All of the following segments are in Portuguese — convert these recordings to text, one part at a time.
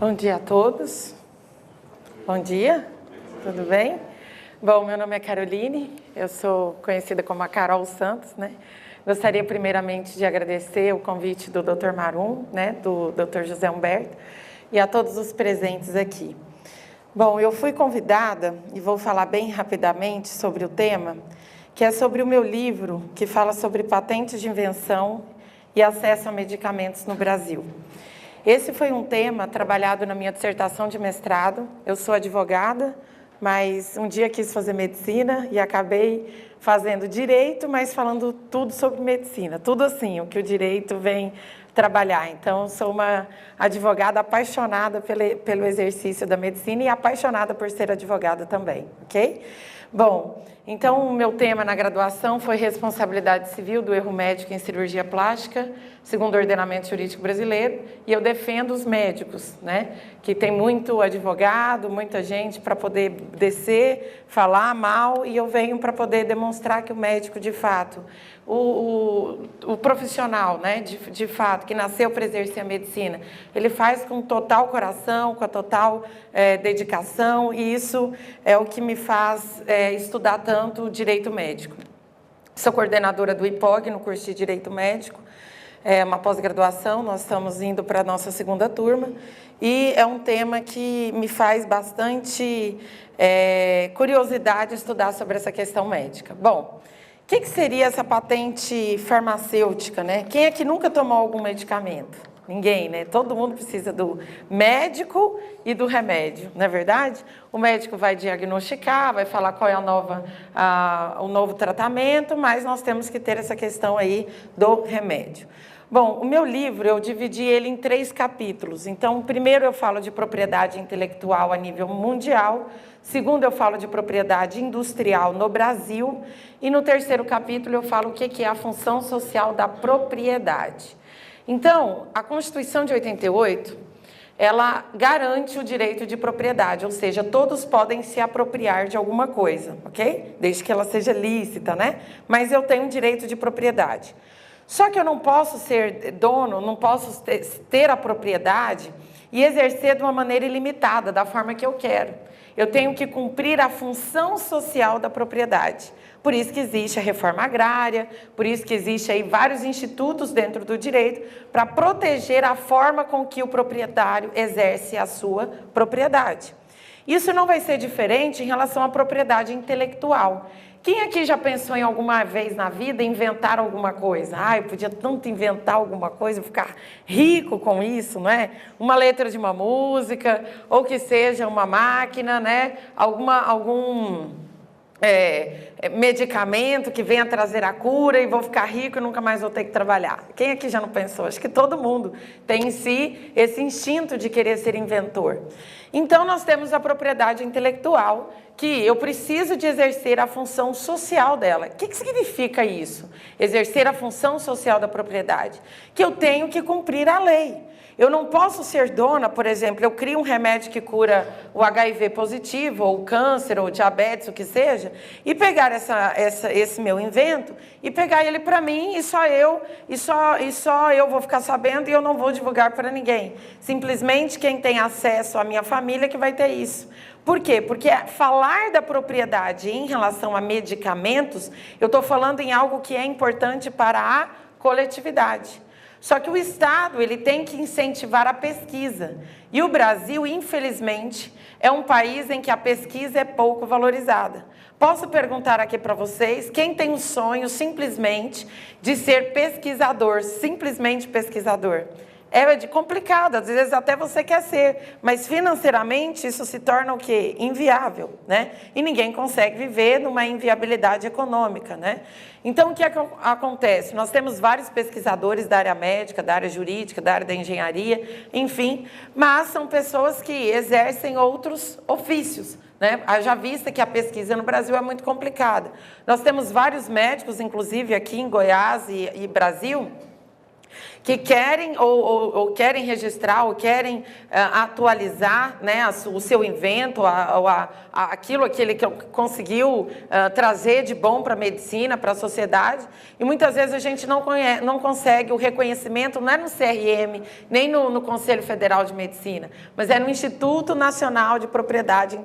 Bom dia a todos. Bom dia, tudo bem? Bom, meu nome é Caroline, eu sou conhecida como a Carol Santos, né? Gostaria primeiramente de agradecer o convite do Dr. Marum, né, do Dr. José Humberto, e a todos os presentes aqui. Bom, eu fui convidada, e vou falar bem rapidamente sobre o tema, que é sobre o meu livro, que fala sobre patentes de invenção e acesso a medicamentos no Brasil. Esse foi um tema trabalhado na minha dissertação de mestrado. Eu sou advogada, mas um dia quis fazer medicina e acabei fazendo direito, mas falando tudo sobre medicina. Tudo assim, o que o direito vem trabalhar. Então, sou uma advogada apaixonada pelo exercício da medicina e apaixonada por ser advogada também, ok? Bom, então o meu tema na graduação foi responsabilidade civil do erro médico em cirurgia plástica, segundo o ordenamento jurídico brasileiro, e eu defendo os médicos, né? Que tem muito advogado, muita gente para poder descer, falar mal, e eu venho para poder demonstrar que o médico, de fato, o profissional, né, de fato, que nasceu para exercer a medicina, ele faz com total coração, com a total dedicação, e isso é o que me faz estudar tanto o direito médico. Sou coordenadora do IPOG, no curso de Direito Médico, é uma pós-graduação, nós estamos indo para a nossa segunda turma, e é um tema que me faz bastante curiosidade estudar sobre essa questão médica. Bom, o que seria essa patente farmacêutica, né? Quem é que nunca tomou algum medicamento? Ninguém, né? Todo mundo precisa do médico e do remédio, não é verdade? O médico vai diagnosticar, vai falar qual é o novo tratamento, mas nós temos que ter essa questão aí do remédio. Bom, o meu livro, eu dividi ele em 3 capítulos. Então, primeiro eu falo de propriedade intelectual a nível mundial, segundo eu falo de propriedade industrial no Brasil, e no terceiro capítulo eu falo o que é a função social da propriedade. Então, a Constituição de 88, ela garante o direito de propriedade, ou seja, todos podem se apropriar de alguma coisa, ok? Desde que ela seja lícita, né? Mas eu tenho direito de propriedade. Só que eu não posso ser dono, não posso ter a propriedade e exercer de uma maneira ilimitada, da forma que eu quero. Eu tenho que cumprir a função social da propriedade. Por isso que existe a reforma agrária, por isso que existe aí vários institutos dentro do direito para proteger a forma com que o proprietário exerce a sua propriedade. Isso não vai ser diferente em relação à propriedade intelectual. Quem aqui já pensou em alguma vez na vida inventar alguma coisa? Eu podia tanto inventar alguma coisa, ficar rico com isso, não é? Uma letra de uma música, ou que seja uma máquina, né? Algum medicamento que venha trazer a cura e vou ficar rico e nunca mais vou ter que trabalhar. Quem aqui já não pensou? Acho que todo mundo tem em si esse instinto de querer ser inventor. Então, nós temos a propriedade intelectual, que eu preciso de exercer a função social dela. O que significa isso? Exercer a função social da propriedade? Que eu tenho que cumprir a lei. Eu não posso ser dona, por exemplo, eu crio um remédio que cura o HIV positivo, ou o câncer, ou o diabetes, o que seja, e pegar esse meu invento, e pegar ele para mim, e só eu vou ficar sabendo, e eu não vou divulgar para ninguém. Simplesmente quem tem acesso à minha família que vai ter isso. Por quê? Porque falar da propriedade em relação a medicamentos, eu estou falando em algo que é importante para a coletividade. Só que o Estado, ele tem que incentivar a pesquisa. E o Brasil, infelizmente, é um país em que a pesquisa é pouco valorizada. Posso perguntar aqui para vocês, quem tem o sonho simplesmente de ser pesquisador, simplesmente pesquisador? É complicado, às vezes até você quer ser, mas financeiramente isso se torna o quê? Inviável, né? E ninguém consegue viver numa inviabilidade econômica, né? Então, o que acontece? Nós temos vários pesquisadores da área médica, da área jurídica, da área da engenharia, enfim, mas são pessoas que exercem outros ofícios, né? Já vista que a pesquisa no Brasil é muito complicada. Nós temos vários médicos, inclusive aqui em Goiás e Brasil, que querem ou querem registrar ou querem atualizar, né, o seu invento, aquilo que ele conseguiu trazer de bom para a medicina, para a sociedade. E muitas vezes a gente não consegue o reconhecimento, não é no CRM, nem no Conselho Federal de Medicina, mas é no Instituto Nacional de Propriedade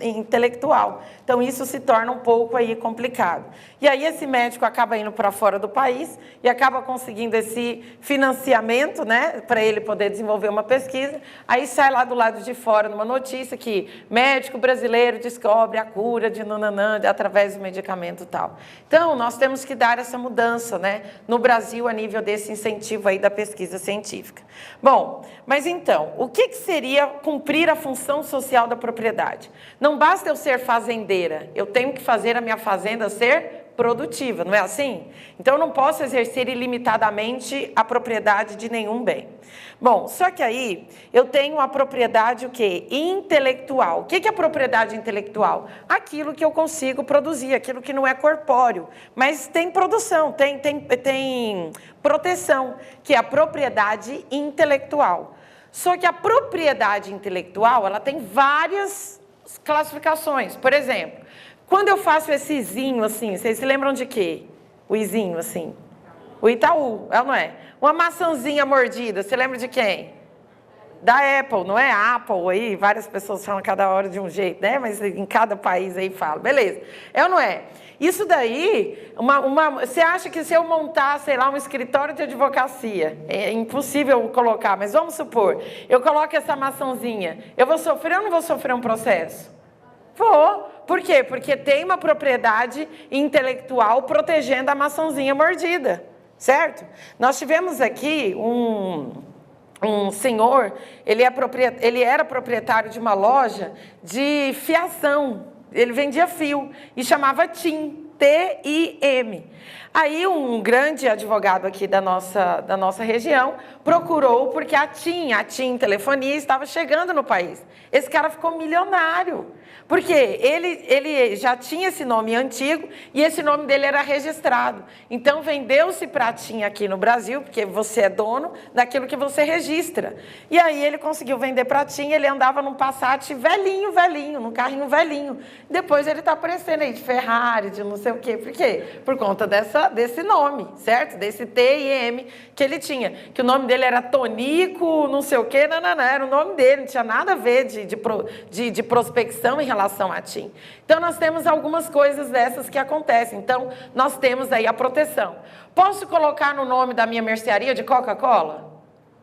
Intelectual. Então isso se torna um pouco aí complicado. E aí esse médico acaba indo para fora do país e acaba conseguindo esse financiamento, né, para ele poder desenvolver uma pesquisa. Aí sai lá do lado de fora numa notícia que médico brasileiro descobre a cura de nananã através do medicamento tal. Então nós temos que dar essa mudança, né, no Brasil a nível desse incentivo aí da pesquisa científica. Bom, mas então, o que seria cumprir a função social da propriedade? Não basta eu ser fazendeira, eu tenho que fazer a minha fazenda ser produtiva, não é assim? Então, eu não posso exercer ilimitadamente a propriedade de nenhum bem. Bom, só que aí eu tenho a propriedade o quê? Intelectual. O que é a propriedade intelectual? Aquilo que eu consigo produzir, aquilo que não é corpóreo, mas tem produção, tem proteção, que é a propriedade intelectual. Só que a propriedade intelectual, ela tem várias classificações. Por exemplo, quando eu faço esse izinho assim, vocês se lembram de quê? O izinho assim. O Itaú, não é? Uma maçãzinha mordida, você lembra de quem? Da Apple, não é? A Apple aí, várias pessoas falam cada hora de um jeito, né? Mas em cada país aí fala, beleza. É ou não é? Isso daí, você acha que se eu montar, sei lá, um escritório de advocacia, é impossível colocar, mas vamos supor, eu coloco essa maçãzinha, eu vou sofrer ou não vou sofrer um processo? Vou. Por quê? Porque tem uma propriedade intelectual protegendo a maçãzinha mordida, certo? Nós tivemos aqui um senhor, ele era proprietário de uma loja de fiação, ele vendia fio e chamava TIM, T-I-M. Aí um grande advogado aqui da nossa região procurou porque a TIM Telefonia estava chegando no país. Esse cara ficou milionário. Porque ele já tinha esse nome antigo e esse nome dele era registrado. Então, vendeu-se para a TIM aqui no Brasil, porque você é dono daquilo que você registra. E aí ele conseguiu vender para a TIM, ele andava num Passat velhinho, num carrinho velhinho. Depois ele está aparecendo aí de Ferrari, de não sei o quê. Por quê? Por conta desse nome, certo? Desse T-I-M que ele tinha. Que o nome dele era Tonico, não sei o quê, não, era o nome dele, não tinha nada a ver de prospecção em relação a TIM. Então, nós temos algumas coisas dessas que acontecem. Então, nós temos aí a proteção. Posso colocar no nome da minha mercearia de Coca-Cola?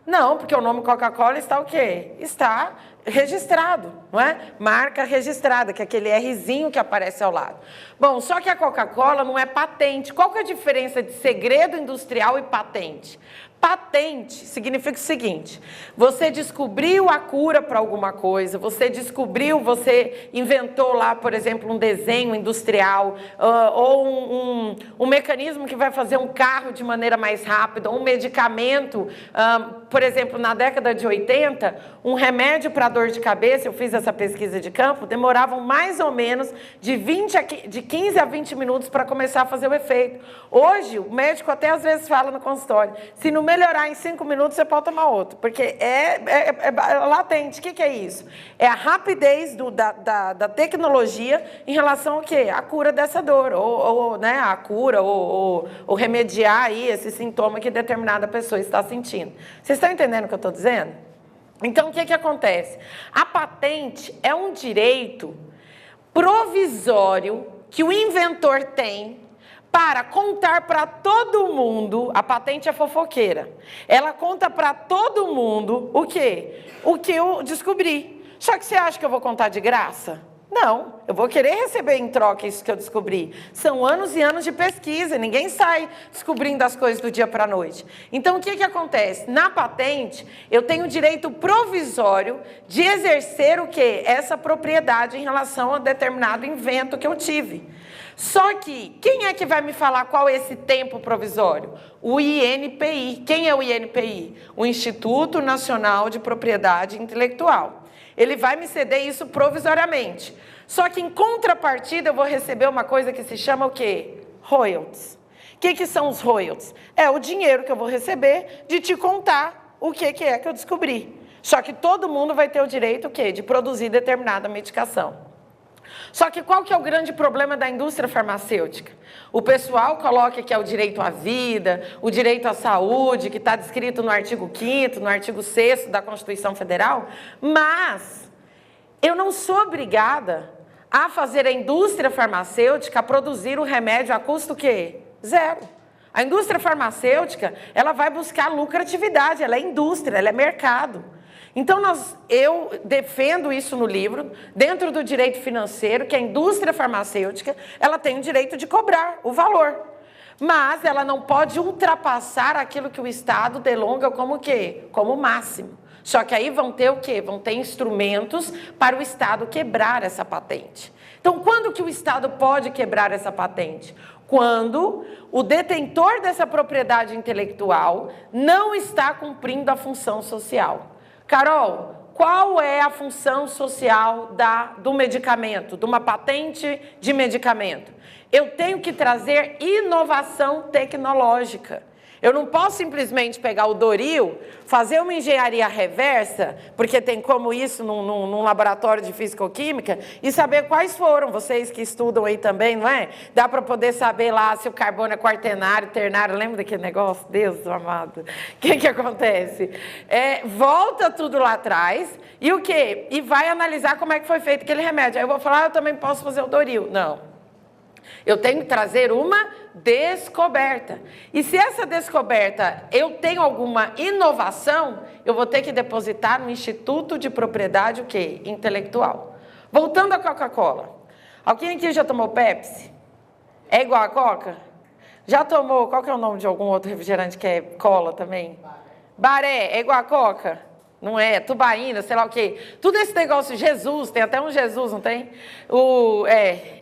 Não, porque o nome Coca-Cola está o quê? Está registrado, não é? Marca registrada, que é aquele Rzinho que aparece ao lado. Bom, só que a Coca-Cola não é patente. Qual que é a diferença de segredo industrial e patente? Patente significa o seguinte: você descobriu a cura para alguma coisa, você inventou lá, por exemplo, um desenho industrial, ou um mecanismo que vai fazer um carro de maneira mais rápida, um medicamento, por exemplo, na década de 80, um remédio para dor de cabeça, eu fiz essa pesquisa de campo, demoravam mais ou menos de 15 a 20 minutos para começar a fazer o efeito. Hoje, o médico até às vezes fala no consultório, se não melhorar em 5 minutos, você pode tomar outro, porque é latente. O que é isso? É a rapidez da tecnologia em relação ao quê? A cura dessa dor, né, a cura, ou remediar aí esse sintoma que determinada pessoa está sentindo. Vocês estão entendendo o que eu estou dizendo? Então, o que acontece? A patente é um direito provisório que o inventor tem para contar para todo mundo. A patente é fofoqueira. Ela conta para todo mundo o quê? O que eu descobri. Só que você acha que eu vou contar de graça? Não, eu vou querer receber em troca isso que eu descobri. São anos e anos de pesquisa, ninguém sai descobrindo as coisas do dia para a noite. Então, o que acontece? Na patente, eu tenho o direito provisório de exercer o quê? Essa propriedade em relação a determinado invento que eu tive. Só que, quem é que vai me falar qual é esse tempo provisório? O INPI. Quem é o INPI? O Instituto Nacional de Propriedade Intelectual. Ele vai me ceder isso provisoriamente. Só que, em contrapartida, eu vou receber uma coisa que se chama o quê? Royalties. que são os royalties? É o dinheiro que eu vou receber de te contar o que é que eu descobri. Só que todo mundo vai ter o direito o quê? De produzir determinada medicação. Só que qual que é o grande problema da indústria farmacêutica? O pessoal coloca que é o direito à vida, o direito à saúde, que está descrito no artigo 5º, no artigo 6º da Constituição Federal, mas eu não sou obrigada a fazer a indústria farmacêutica produzir o remédio a custo o quê? Zero. A indústria farmacêutica, ela vai buscar lucratividade, ela é indústria, ela é mercado. Então, eu defendo isso no livro, dentro do direito financeiro, que a indústria farmacêutica, ela tem o direito de cobrar o valor. Mas ela não pode ultrapassar aquilo que o Estado delonga como o quê? Como máximo. Só que aí vão ter o quê? Vão ter instrumentos para o Estado quebrar essa patente. Então, quando que o Estado pode quebrar essa patente? Quando o detentor dessa propriedade intelectual não está cumprindo a função social. Carol, qual é a função social do medicamento, de uma patente de medicamento? Eu tenho que trazer inovação tecnológica. Eu não posso simplesmente pegar o Doril, fazer uma engenharia reversa, porque tem como isso num laboratório de fisicoquímica, e saber quais foram, vocês que estudam aí também, não é? Dá para poder saber lá se o carbono é quaternário, ternário, lembra daquele negócio? Deus amado. O que acontece? Volta tudo lá atrás, e o quê? E vai analisar como é que foi feito aquele remédio. Aí eu vou falar, eu também posso fazer o Doril. Não. Eu tenho que trazer uma descoberta. E se essa descoberta eu tenho alguma inovação, eu vou ter que depositar no Instituto de Propriedade o quê? Intelectual. Voltando à Coca-Cola. Alguém aqui já tomou Pepsi? É igual a Coca? Já tomou, qual que é o nome de algum outro refrigerante que é cola também? Baré, é igual a Coca? Não é, tubaína, sei lá o quê. Tudo esse negócio, Jesus, tem até um Jesus, não tem?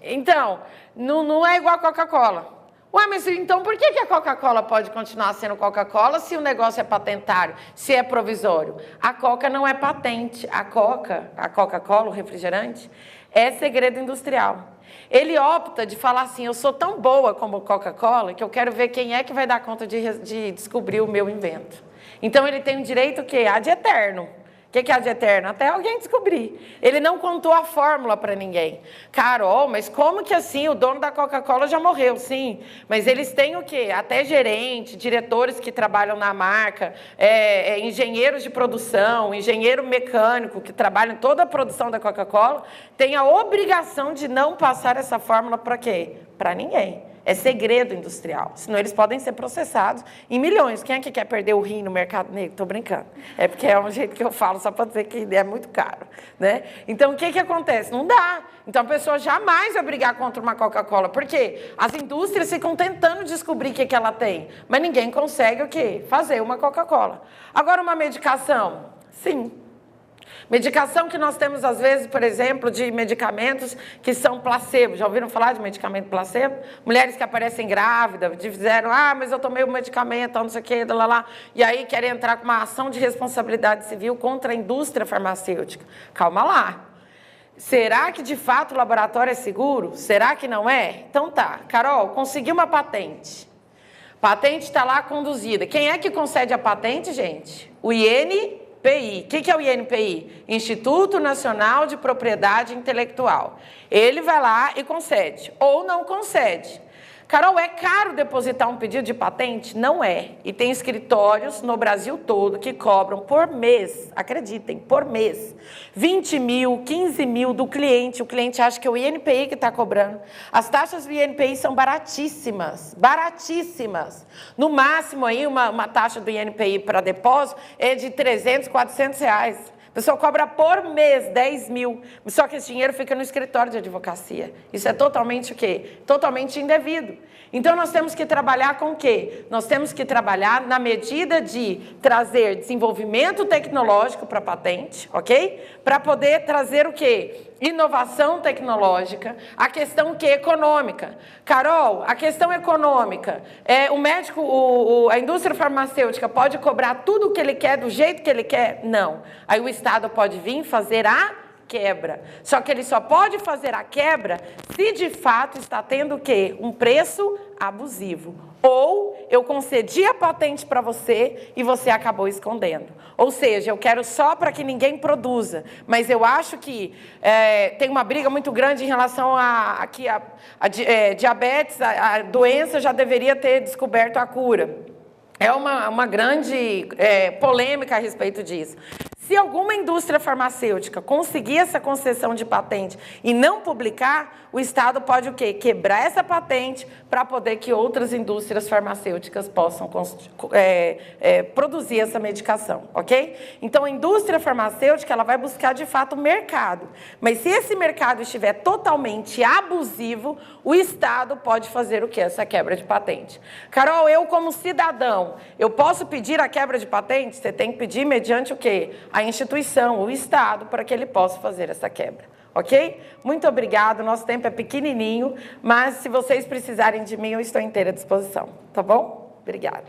Então, não é igual a Coca-Cola. Ué, mas então por que a Coca-Cola pode continuar sendo Coca-Cola se o negócio é patentário, se é provisório? A Coca não é patente. A Coca-Cola, o refrigerante, é segredo industrial. Ele opta de falar assim, eu sou tão boa como Coca-Cola que eu quero ver quem é que vai dar conta de descobrir o meu invento. Então, ele tem um direito o quê? Ad eterno. O que é ad eterno? Até alguém descobrir. Ele não contou a fórmula para ninguém. Carol, mas como que assim? O dono da Coca-Cola já morreu, sim. Mas eles têm o quê? Até gerente, diretores que trabalham na marca, engenheiros de produção, engenheiro mecânico que trabalham em toda a produção da Coca-Cola, tem a obrigação de não passar essa fórmula para quê? Para ninguém. É segredo industrial, senão eles podem ser processados em milhões. Quem é que quer perder o rim no mercado negro? Estou brincando. É porque é um jeito que eu falo, só para dizer que é muito caro, né? Então, o que acontece? Não dá. Então, a pessoa jamais vai brigar contra uma Coca-Cola, porque as indústrias ficam tentando descobrir o que ela tem, mas ninguém consegue o quê? Fazer uma Coca-Cola. Agora, uma medicação? Sim. Medicação que nós temos, às vezes, por exemplo, de medicamentos que são placebo. Já ouviram falar de medicamento placebo? Mulheres que aparecem grávidas, fizeram, mas eu tomei o medicamento, não sei o quê, lá. E aí querem entrar com uma ação de responsabilidade civil contra a indústria farmacêutica. Calma lá. Será que, de fato, o laboratório é seguro? Será que não é? Então tá. Carol, consegui uma patente. Patente está lá conduzida. Quem é que concede a patente, gente? O INPI. O que é o INPI? Instituto Nacional de Propriedade Intelectual. Ele vai lá e concede, ou não concede. Carol, é caro depositar um pedido de patente? Não é. E tem escritórios no Brasil todo que cobram por mês, acreditem, por mês, 20 mil, 15 mil do cliente. O cliente acha que é o INPI que está cobrando. As taxas do INPI são baratíssimas, baratíssimas. No máximo, aí, uma taxa do INPI para depósito é de 300, 400 reais. A pessoa cobra por mês 10 mil, só que esse dinheiro fica no escritório de advocacia. Isso é totalmente o quê? Totalmente indevido. Então, nós temos que trabalhar com o quê? Nós temos que trabalhar na medida de trazer desenvolvimento tecnológico para a patente, ok? Para poder trazer o quê? Inovação tecnológica, a questão que econômica. Carol, a questão econômica, o médico, a indústria farmacêutica pode cobrar tudo o que ele quer, do jeito que ele quer? Não. Aí o Estado pode vir fazer a quebra. Só que ele só pode fazer a quebra se de fato está tendo o quê? Um preço abusivo. Ou eu concedi a patente para você e você acabou escondendo. Ou seja, eu quero só para que ninguém produza. Mas eu acho que tem uma briga muito grande em relação a diabetes, a doença já deveria ter descoberto a cura. É uma grande polêmica a respeito disso. Se alguma indústria farmacêutica conseguir essa concessão de patente e não publicar, o Estado pode o quê? Quebrar essa patente para poder que outras indústrias farmacêuticas possam produzir essa medicação, ok? Então, a indústria farmacêutica ela vai buscar, de fato, mercado. Mas se esse mercado estiver totalmente abusivo, o Estado pode fazer o quê? Essa quebra de patente. Carol, eu como cidadão, eu posso pedir a quebra de patente? Você tem que pedir mediante o quê? A instituição, o Estado, para que ele possa fazer essa quebra, ok? Muito obrigado, nosso tempo é pequenininho, mas se vocês precisarem de mim, eu estou inteira à disposição, tá bom? Obrigada.